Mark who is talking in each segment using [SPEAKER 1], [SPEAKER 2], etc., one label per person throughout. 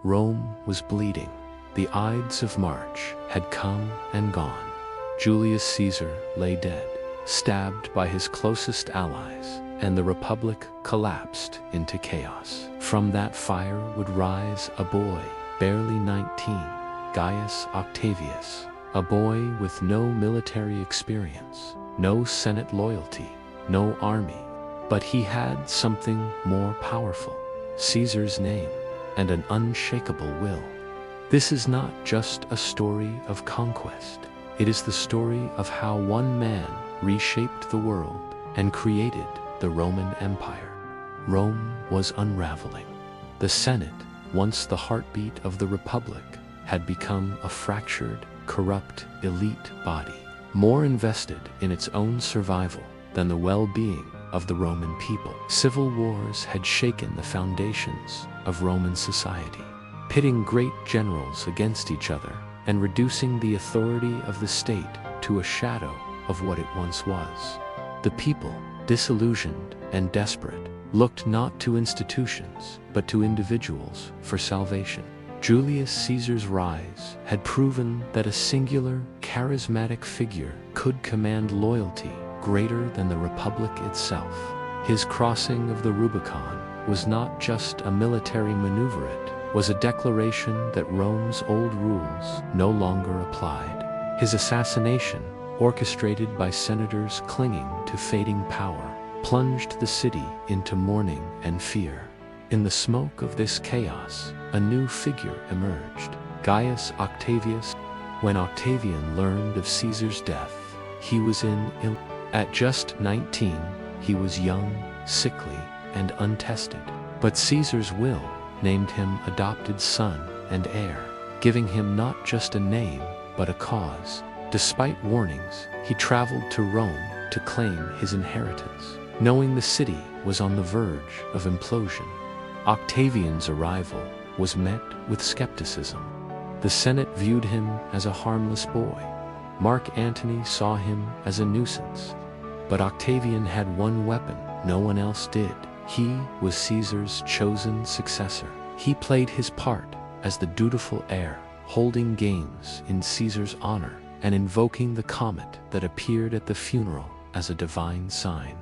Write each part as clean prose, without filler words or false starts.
[SPEAKER 1] Rome was bleeding. The Ides of March had come and gone. Julius Caesar lay dead, stabbed by his closest allies, and the Republic collapsed into chaos. From that fire would rise a boy, barely 19, Gaius Octavius, a boy with no military experience, no Senate loyalty, no army. But he had something more powerful: Caesar's name and an unshakable will. This is not just a story of conquest. It is the story of how one man reshaped the world and created the Roman Empire. Rome was unraveling. The Senate, once the heartbeat of the Republic, had become a fractured, corrupt elite body, more invested in its own survival than the well-being of the Roman people. Civil wars had shaken the foundations of Roman society, pitting great generals against each other and reducing the authority of the state to a shadow of what it once was. The people, disillusioned and desperate, looked not to institutions but to individuals for salvation. Julius Caesar's rise had proven that a singular, charismatic figure could command loyalty greater than the Republic itself. His crossing of the Rubicon was not just a military maneuver, it was a declaration that Rome's old rules no longer applied. His assassination, orchestrated by senators clinging to fading power, plunged the city into mourning and fear. In the smoke of this chaos, a new figure emerged: Gaius Octavius. When Octavian learned of Caesar's death, he was At just 19, he was young, sickly, and untested. But Caesar's will named him adopted son and heir, giving him not just a name, but a cause. Despite warnings, he traveled to Rome to claim his inheritance, knowing the city was on the verge of implosion. Octavian's arrival was met with skepticism. The Senate viewed him as a harmless boy. Mark Antony saw him as a nuisance. But Octavian had one weapon no one else did. He was Caesar's chosen successor. He played his part as the dutiful heir, holding games in Caesar's honor and invoking the comet that appeared at the funeral as a divine sign.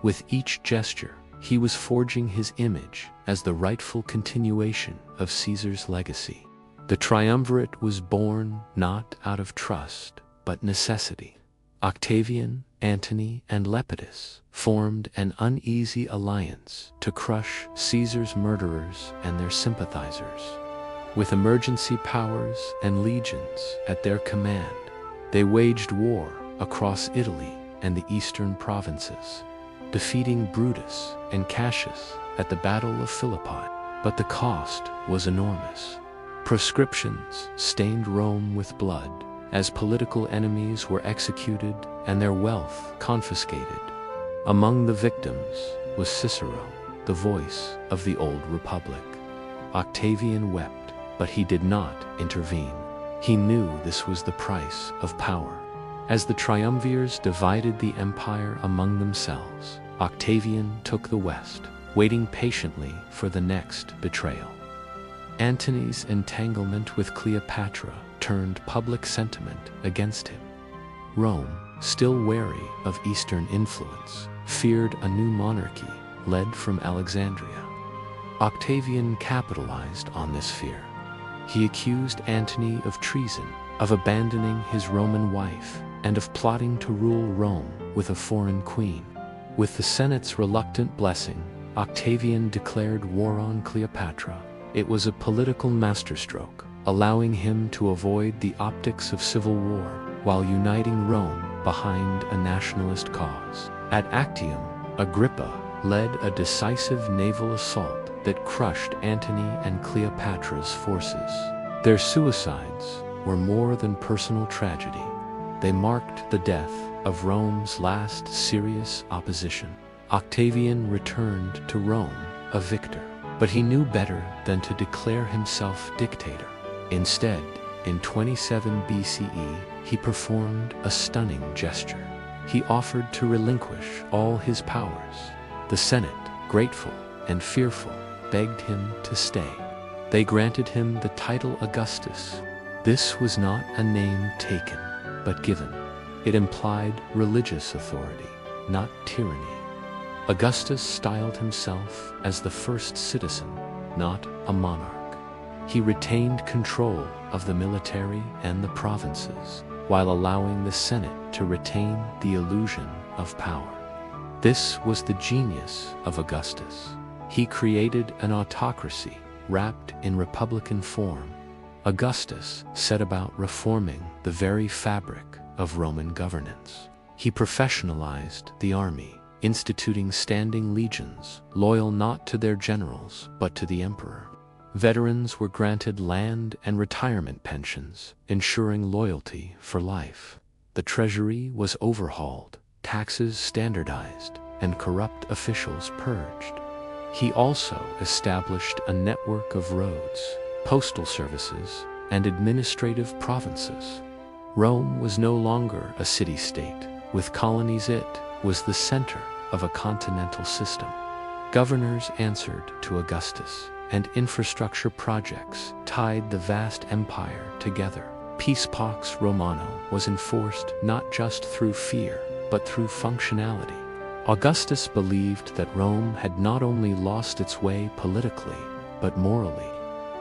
[SPEAKER 1] With each gesture, he was forging his image as the rightful continuation of Caesar's legacy. The triumvirate was born not out of trust, but necessity. Octavian, Antony, and Lepidus formed an uneasy alliance to crush Caesar's murderers and their sympathizers. With emergency powers and legions at their command, they waged war across Italy and the eastern provinces, defeating Brutus and Cassius at the Battle of Philippi. But the cost was enormous. Proscriptions stained Rome with blood, as political enemies were executed and their wealth confiscated. Among the victims was Cicero, the voice of the old republic. Octavian wept, but he did not intervene. He knew this was the price of power. As the triumvirs divided the empire among themselves, Octavian took the west, waiting patiently for the next betrayal. Antony's entanglement with Cleopatra turned public sentiment against him. Rome, still wary of Eastern influence, feared a new monarchy led from Alexandria. Octavian capitalized on this fear. He accused Antony of treason, of abandoning his Roman wife, and of plotting to rule Rome with a foreign queen. With the Senate's reluctant blessing, Octavian declared war on Cleopatra. It was a political masterstroke, allowing him to avoid the optics of civil war while uniting Rome behind a nationalist cause. At Actium, Agrippa led a decisive naval assault that crushed Antony and Cleopatra's forces. Their suicides were more than personal tragedy. They marked the death of Rome's last serious opposition. Octavian returned to Rome a victor, but he knew better than to declare himself dictator. Instead, in 27 BCE, he performed a stunning gesture. He offered to relinquish all his powers. The Senate, grateful and fearful, begged him to stay. They granted him the title Augustus. This was not a name taken, but given. It implied religious authority, not tyranny. Augustus styled himself as the first citizen, not a monarch. He retained control of the military and the provinces, while allowing the Senate to retain the illusion of power. This was the genius of Augustus. He created an autocracy wrapped in republican form. Augustus set about reforming the very fabric of Roman governance. He professionalized the army, instituting standing legions, loyal not to their generals, but to the emperor. Veterans were granted land and retirement pensions, ensuring loyalty for life. The treasury was overhauled, taxes standardized, and corrupt officials purged. He also established a network of roads, postal services, and administrative provinces. Rome was no longer a city-state. With colonies, it was the center of a continental system. Governors answered to Augustus, and infrastructure projects tied the vast empire together. Peace Pax Romana was enforced not just through fear, but through functionality. Augustus believed that Rome had not only lost its way politically, but morally.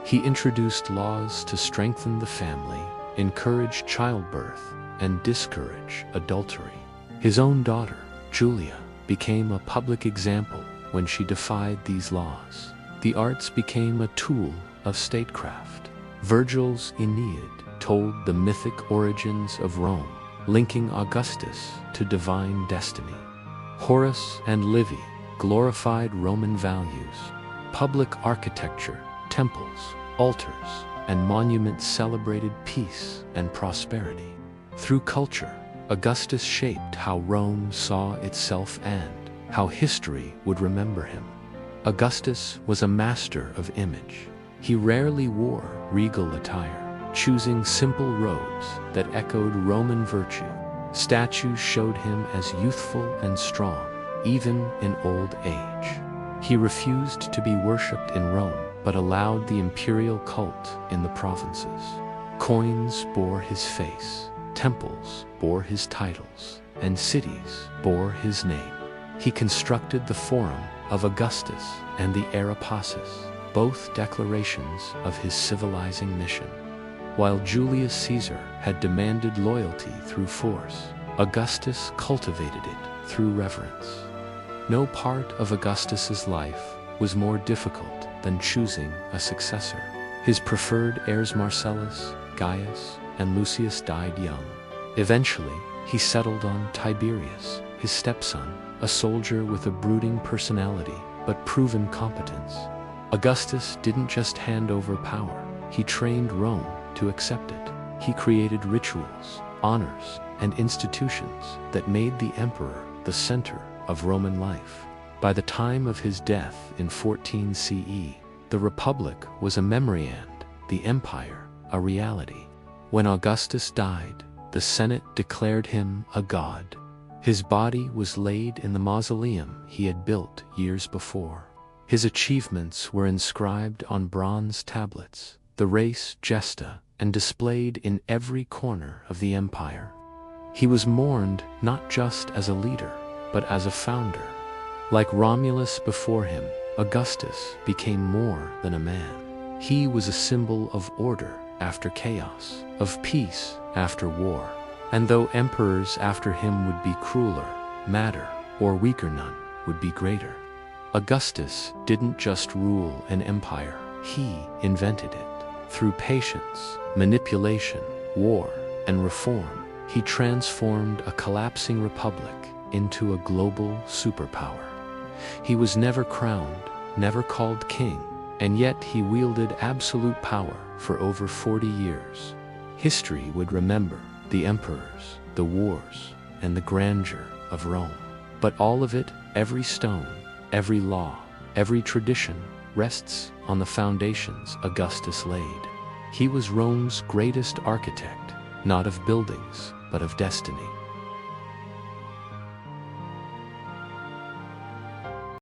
[SPEAKER 1] He introduced laws to strengthen the family, encourage childbirth, and discourage adultery. His own daughter, Julia, became a public example when she defied these laws. The arts became a tool of statecraft. Virgil's Aeneid told the mythic origins of Rome, linking Augustus to divine destiny. Horace and Livy glorified Roman values. Public architecture, temples, altars, and monuments celebrated peace and prosperity. Through culture, Augustus shaped how Rome saw itself and how history would remember him. Augustus was a master of image. He rarely wore regal attire, choosing simple robes that echoed Roman virtue. Statues showed him as youthful and strong, even in old age. He refused to be worshipped in Rome, but allowed the imperial cult in the provinces. Coins bore his face, temples bore his titles, and cities bore his name. He constructed the Forum of Augustus and the Areopagus, both declarations of his civilizing mission. While Julius Caesar had demanded loyalty through force, Augustus cultivated it through reverence. No part of Augustus's life was more difficult than choosing a successor. His preferred heirs Marcellus, Gaius, and Lucius died young. Eventually, he settled on Tiberius, his stepson, a soldier with a brooding personality but proven competence. Augustus didn't just hand over power, he trained Rome to accept it. He created rituals, honors, and institutions that made the emperor the center of Roman life. By the time of his death in 14 CE, the Republic was a memory and the empire a reality. When Augustus died, the Senate declared him a god. His body was laid in the mausoleum he had built years before. His achievements were inscribed on bronze tablets, the res gesta, and displayed in every corner of the empire. He was mourned not just as a leader, but as a founder. Like Romulus before him, Augustus became more than a man. He was a symbol of order after chaos, of peace after war. And though emperors after him would be crueler, madder, or weaker, none would be greater. Augustus didn't just rule an empire, he invented it. Through patience, manipulation, war, and reform, he transformed a collapsing republic into a global superpower. He was never crowned, never called king, and yet he wielded absolute power for over 40 years. History would remember the emperors, the wars, and the grandeur of Rome. But all of it, every stone, every law, every tradition, rests on the foundations Augustus laid. He was Rome's greatest architect, not of buildings, but of destiny.